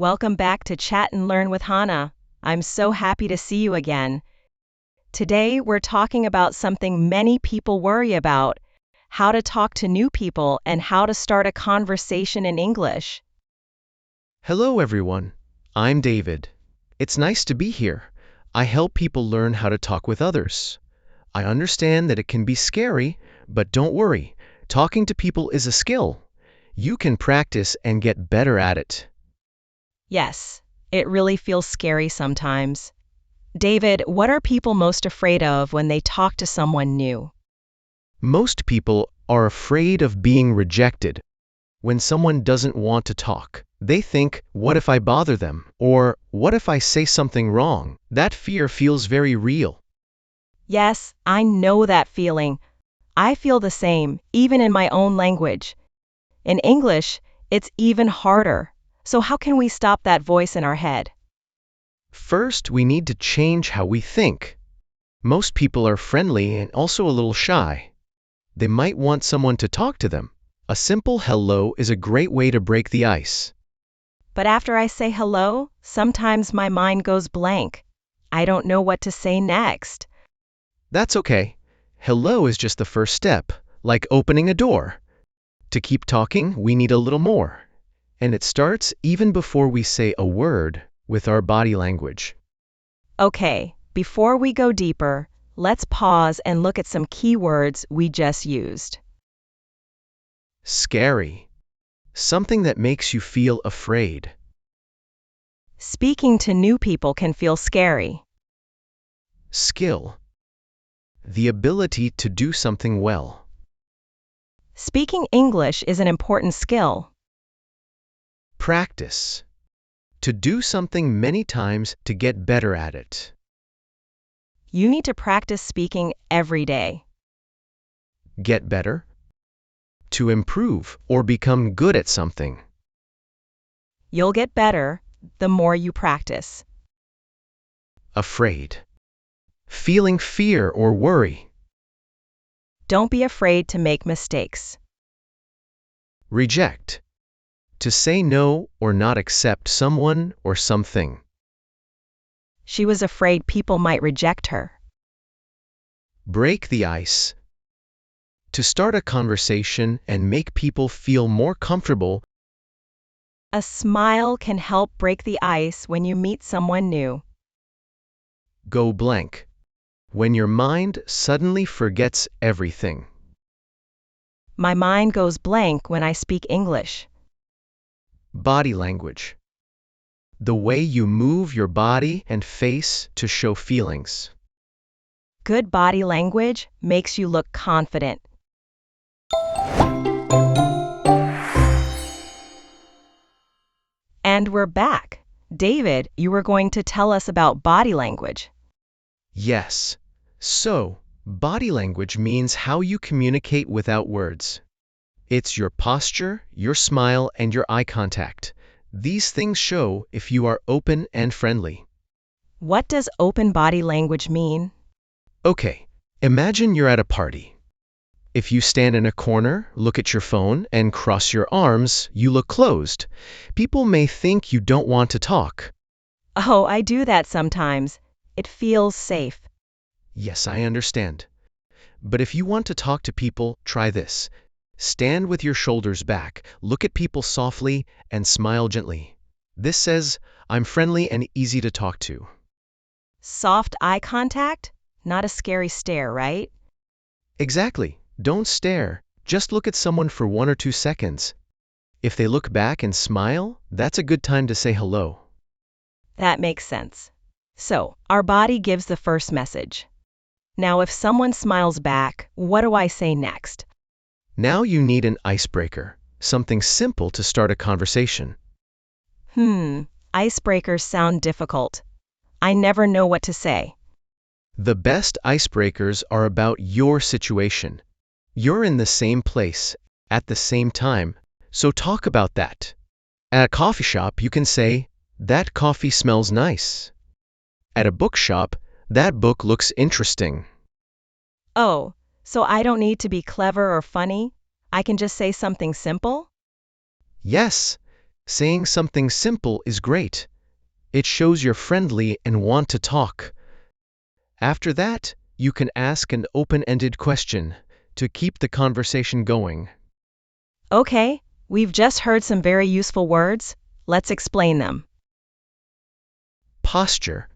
Welcome back to Chat and Learn with Hana. I'm so happy to see you again. Today, we're talking about something many people worry about: how to talk to new people and how to start a conversation in English. Hello, everyone. I'm David. It's nice to be here. I help people learn how to talk with others. I understand that it can be scary, but don't worry. Talking to people is a skill. You can practice and get better at it. Yes, it really feels scary sometimes. David, what are people most afraid of when they talk to someone new? Most people are afraid of being rejected. When someone doesn't want to talk, they think, what if I bother them? Or, what if I say something wrong? That fear feels very real. Yes, I know that feeling. I feel the same, even in my own language. In English, it's even harder. So how can we stop that voice in our head? First, we need to change how we think. Most people are friendly and also a little shy. They might want someone to talk to them. A simple hello is a great way to break the ice. But after I say hello, sometimes my mind goes blank. I don't know what to say next. That's okay. Hello is just the first step, like opening a door. To keep talking, we need a little more. And it starts even before we say a word, with our body language. Okay, before we go deeper, let's pause and look at some key words we just used. Scary. Something that makes you feel afraid. Speaking to new people can feel scary. Skill. The ability to do something well. Speaking English is an important skill. Practice. To do something many times to get better at it. You need to practice speaking every day. Get better. To improve or become good at something. You'll get better the more you practice. Afraid. Feeling fear or worry. Don't be afraid to make mistakes. Reject. To say no or not accept someone or something. She was afraid people might reject her. Break the ice. To start a conversation and make people feel more comfortable. A smile can help break the ice when you meet someone new. Go blank. When your mind suddenly forgets everything. My mind goes blank when I speak English. Body language. The way you move your body and face to show feelings. Good body language makes you look confident. And we're back. David, you were going to tell us about body language. Yes. So, body language means how you communicate without words. It's your posture, your smile, and your eye contact. These things show if you are open and friendly. What does open body language mean? Okay, imagine you're at a party. If you stand in a corner, look at your phone, and cross your arms, you look closed. People may think you don't want to talk. Oh, I do that sometimes. It feels safe. Yes, I understand. But if you want to talk to people, try this. Stand with your shoulders back, look at people softly, and smile gently. This says, I'm friendly and easy to talk to. Soft eye contact? Not a scary stare, right? Exactly. Don't stare. Just look at someone for 1 or 2 seconds. If they look back and smile, that's a good time to say hello. That makes sense. So, our body gives the first message. Now, if someone smiles back, what do I say next? Now you need an icebreaker, something simple to start a conversation. Icebreakers sound difficult. I never know what to say. The best icebreakers are about your situation. You're in the same place, at the same time, so talk about that. At a coffee shop, you can say, that coffee smells nice. At a bookshop, that book looks interesting. Oh, so I don't need to be clever or funny? I can just say something simple? Yes, Saying something simple is great. It shows you're friendly and want to talk. After that, you can ask an open-ended question to keep the conversation going. Okay, we've just heard some very useful words. Let's explain them. Posture,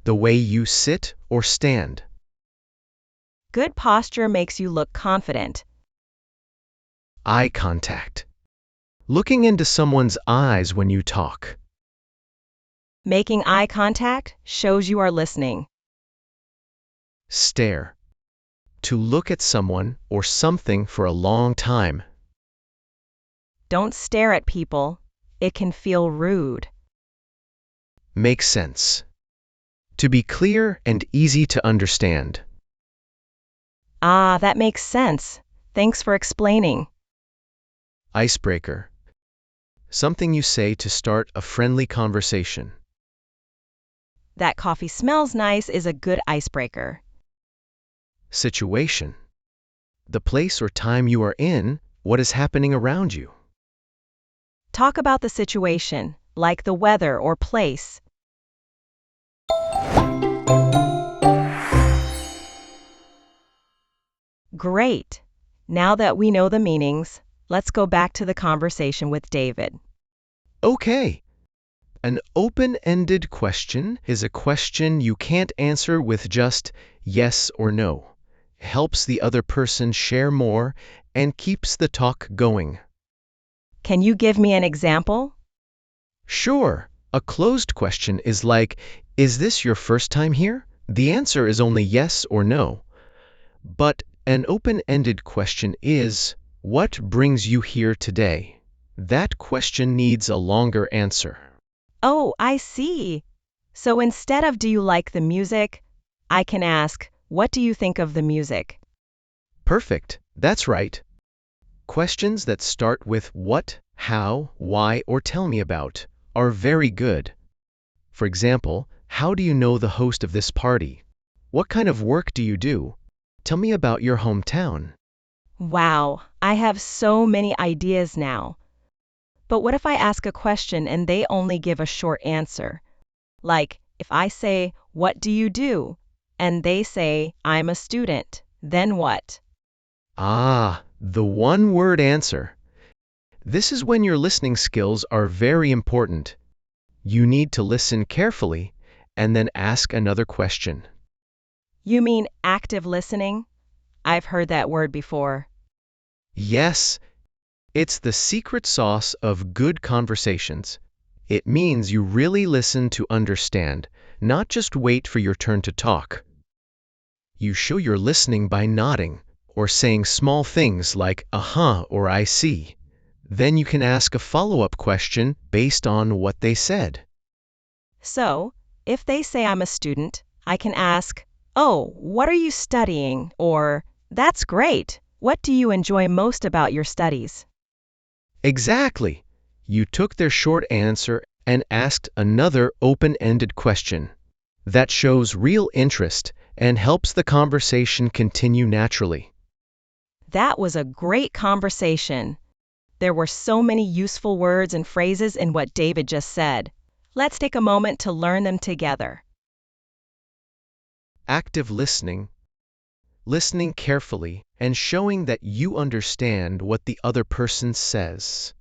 the way you sit or stand. Good posture makes you look confident. Eye contact, looking into someone's eyes when you talk. Making eye contact shows you are listening. Stare, to look at someone or something for a long time. Don't stare at people. It can feel rude. Make sense, to be clear and easy to understand. Ah, that makes sense. Thanks for explaining. Icebreaker, something you say to start a friendly conversation. That coffee smells nice is a good icebreaker. Situation, the place or time you are in, what is happening around you. Talk about the situation, like the weather or place. Great. Now that we know the meanings, let's go back to the conversation with David. Okay. An open-ended question is a question you can't answer with just yes or no. It helps the other person share more and keeps the talk going. Can you give me an example? Sure, a closed question is like, is this your first time here? The answer is only yes or no. But an open-ended question is, what brings you here today? That question needs a longer answer. Oh, I see. So instead of do you like the music, I can ask, what do you think of the music? Perfect, that's right. Questions that start with what, how, why, or tell me about are very good. For example, how do you know the host of this party? What kind of work do you do? Tell me about your hometown. Wow, I have so many ideas now. But what if I ask a question and they only give a short answer? Like, if I say, what do you do? And they say, I'm a student, then what? Ah, the one-word answer. This is when your listening skills are very important. You need to listen carefully and then ask another question. You mean active listening? I've heard that word before. Yes, it's the secret sauce of good conversations. It means you really listen to understand, not just wait for your turn to talk. You show you're listening by nodding or saying small things like uh-huh or I see. Then you can ask a follow-up question based on what they said. So, if they say I'm a student, I can ask, oh, what are you studying? Or, that's great. What do you enjoy most about your studies? Exactly. You took their short answer and asked another open-ended question. That shows real interest and helps the conversation continue naturally. That was a great conversation. There were so many useful words and phrases in what David just said. Let's take a moment to learn them together. Active listening, listening carefully and showing that you understand what the other person says.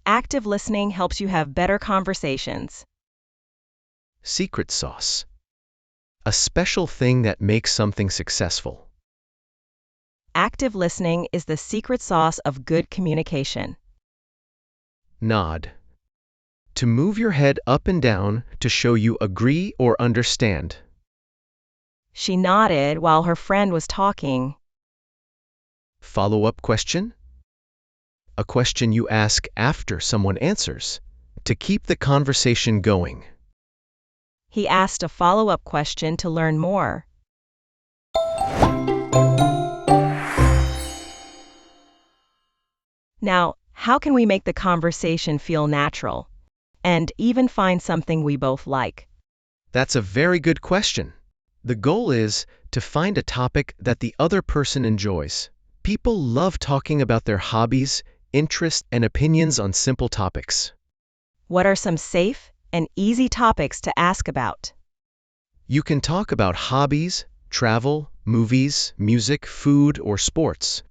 Active listening helps you have better conversations. Secret sauce, a special thing that makes something successful. Active listening is the secret sauce of good communication. Nod, to move your head up and down to show you agree or understand. She nodded while her friend was talking. Follow-up question, a question you ask after someone answers to keep the conversation going. He asked a follow-up question to learn more. Now, how can we make the conversation feel natural and even find something we both like? That's a very good question. The goal is to find a topic that the other person enjoys. People love talking about their hobbies, interests, and opinions on simple topics. What are some safe and easy topics to ask about? You can talk about hobbies, travel, movies, music, food, or sports.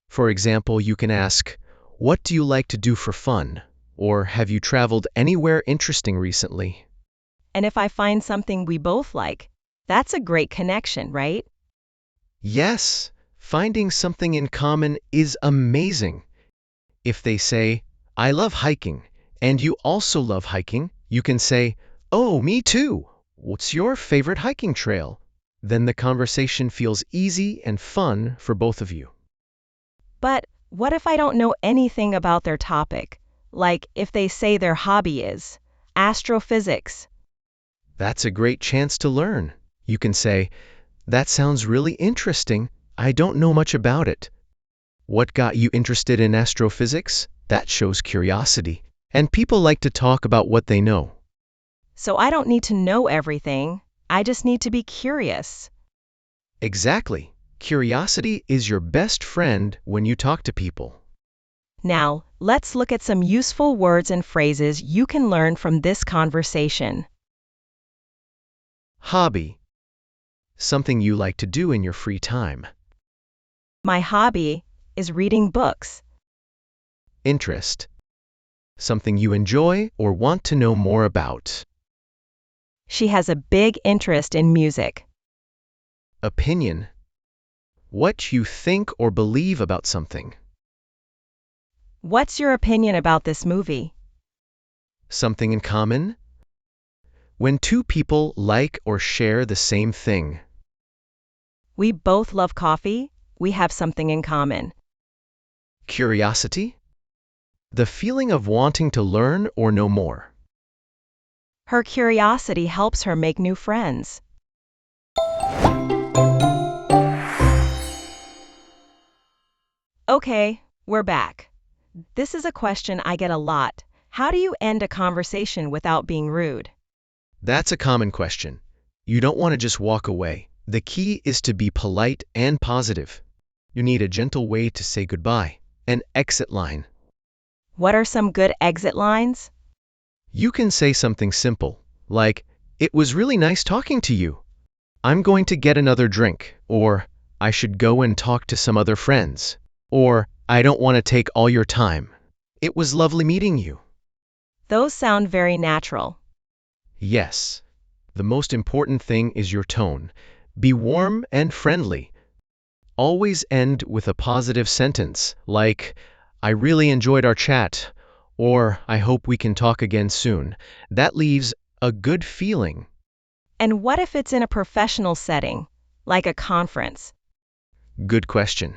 For example, you can ask, "What do you like to do for fun?" Or "Have you traveled anywhere interesting recently?" And if I find something we both like, that's a great connection, right? Yes, finding something in common is amazing. If they say, "I love hiking," and you also love hiking, you can say, "Oh, me too. What's your favorite hiking trail?" Then the conversation feels easy and fun for both of you. But what if I don't know anything about their topic? Like if they say their hobby is astrophysics. That's a great chance to learn. You can say, "That sounds really interesting. I don't know much about it." What got you interested in astrophysics? That shows curiosity. And people like to talk about what they know. So I don't need to know everything. I just need to be curious. Exactly. Curiosity is your best friend when you talk to people. Now, let's look at some useful words and phrases you can learn from this conversation. Hobby. Something you like to do in your free time. My hobby is reading books. Interest. Something you enjoy or want to know more about. She has a big interest in music. Opinion. What you think or believe about something. What's your opinion about this movie? Something in common. When two people like or share the same thing. We both love coffee. We have something in common. Curiosity. The feeling of wanting to learn or know more. Her curiosity helps her make new friends. Okay, we're back. This is a question I get a lot. How do you end a conversation without being rude? That's a common question. You don't want to just walk away. The key is to be polite and positive. You need a gentle way to say goodbye, an exit line. What are some good exit lines? You can say something simple, like, "It was really nice talking to you. I'm going to get another drink," or "I should go and talk to some other friends," or "I don't want to take all your time. It was lovely meeting you." Those sound very natural. Yes. The most important thing is your tone. Be warm and friendly. Always end with a positive sentence, like, "I really enjoyed our chat," or "I hope we can talk again soon." That leaves a good feeling. And what if it's in a professional setting, like a conference? Good question.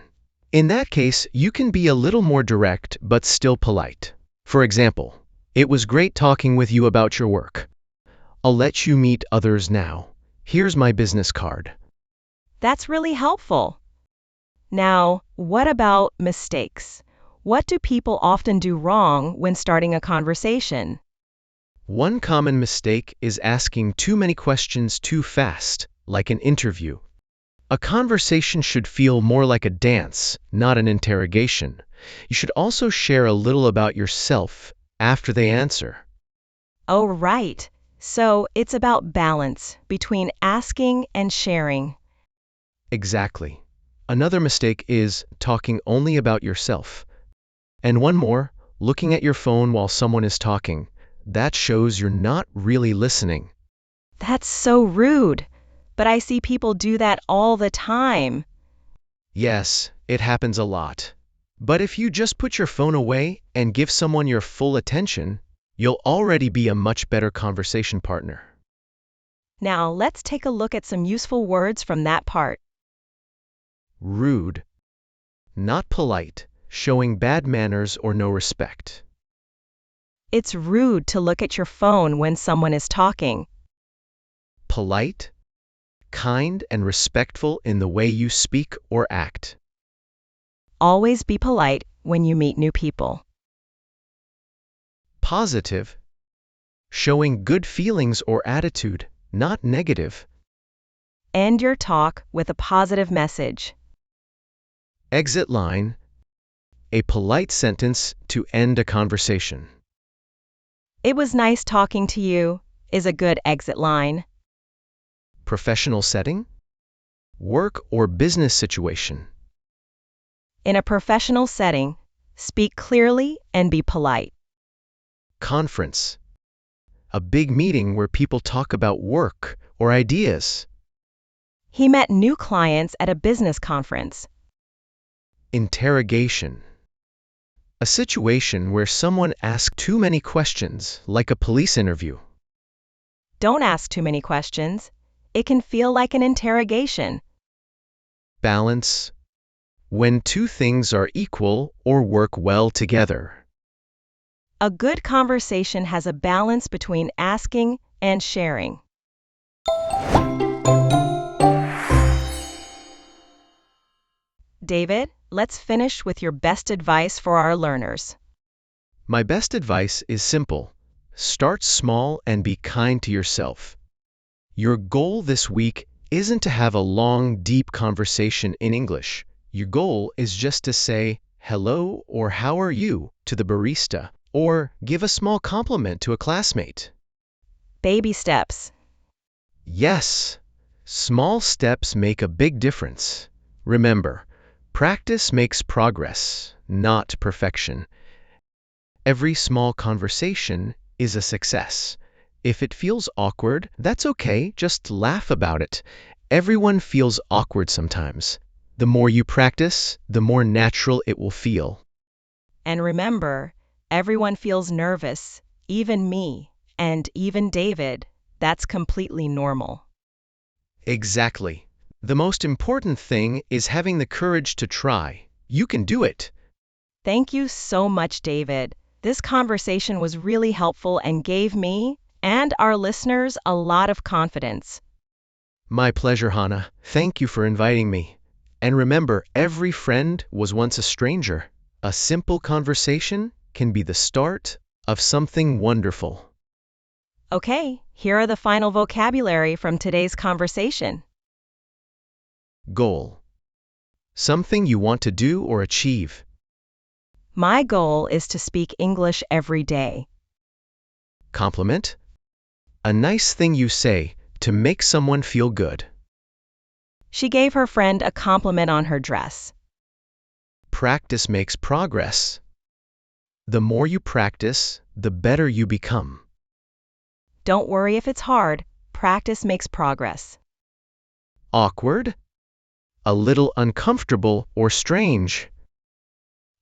In that case, you can be a little more direct but still polite. For example, "It was great talking with you about your work. I'll let you meet others now. Here's my business card." That's really helpful. Now, what about mistakes? What do people often do wrong when starting a conversation? One common mistake is asking too many questions too fast, like an interview. A conversation should feel more like a dance, not an interrogation. You should also share a little about yourself after they answer. Oh, right. So it's about balance between asking and sharing. Exactly. Another mistake is talking only about yourself. And one more, looking at your phone while someone is talking. That shows you're not really listening. That's so rude. But I see people do that all the time. Yes, it happens a lot. But if you just put your phone away and give someone your full attention, you'll already be a much better conversation partner. Now, let's take a look at some useful words from that part. Rude. Not polite, showing bad manners or no respect. It's rude to look at your phone when someone is talking. Polite. Kind and respectful in the way you speak or act. Always be polite when you meet new people. Positive. Showing good feelings or attitude, not negative. End your talk with a positive message. Exit line. A polite sentence to end a conversation. It was nice talking to you is a good exit line. Professional setting? Work or business situation. In a professional setting, speak clearly and be polite. Conference. A big meeting where people talk about work or ideas. He met new clients at a business conference. Interrogation. A situation where someone asks too many questions, like a police interview. Don't ask too many questions. It can feel like an interrogation. Balance. When two things are equal or work well together. A good conversation has a balance between asking and sharing. David, let's finish with your best advice for our learners. My best advice is simple. Start small and be kind to yourself. Your goal this week isn't to have a long, deep conversation in English. Your goal is just to say hello or how are you to the barista, or give a small compliment to a classmate. Baby steps. Yes, small steps make a big difference. Remember, practice makes progress, not perfection. Every small conversation is a success. If it feels awkward, that's okay, just laugh about it. Everyone feels awkward sometimes. The more you practice, the more natural it will feel. And remember, everyone feels nervous, even me, and even David. That's completely normal. Exactly. The most important thing is having the courage to try. You can do it. Thank you so much, David. This conversation was really helpful and gave me and our listeners a lot of confidence. My pleasure, Hana. Thank you for inviting me. And remember, every friend was once a stranger. A simple conversation can be the start of something wonderful. Okay, here are the final vocabulary from today's conversation. Goal. Something you want to do or achieve. My goal is to speak English every day. Compliment. A nice thing you say to make someone feel good. She gave her friend a compliment on her dress. Practice makes progress. The more you practice, the better you become. Don't worry if it's hard, practice makes progress. Awkward. A little uncomfortable or strange.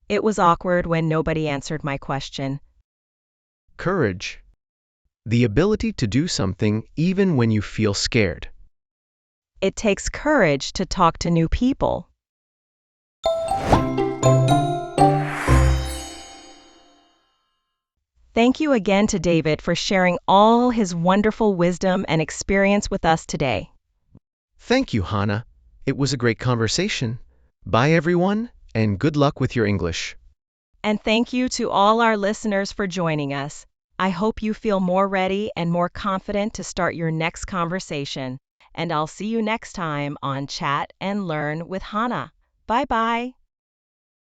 It was awkward when nobody answered my question. Courage. The ability to do something even when you feel scared. It takes courage to talk to new people. Thank you again to David for sharing all his wonderful wisdom and experience with us today. Thank you, Hana. It was a great conversation. Bye, everyone, and good luck with your English. And thank you to all our listeners for joining us. I hope you feel more ready and more confident to start your next conversation. And I'll see you next time on Chat and Learn with Hana. Bye-bye.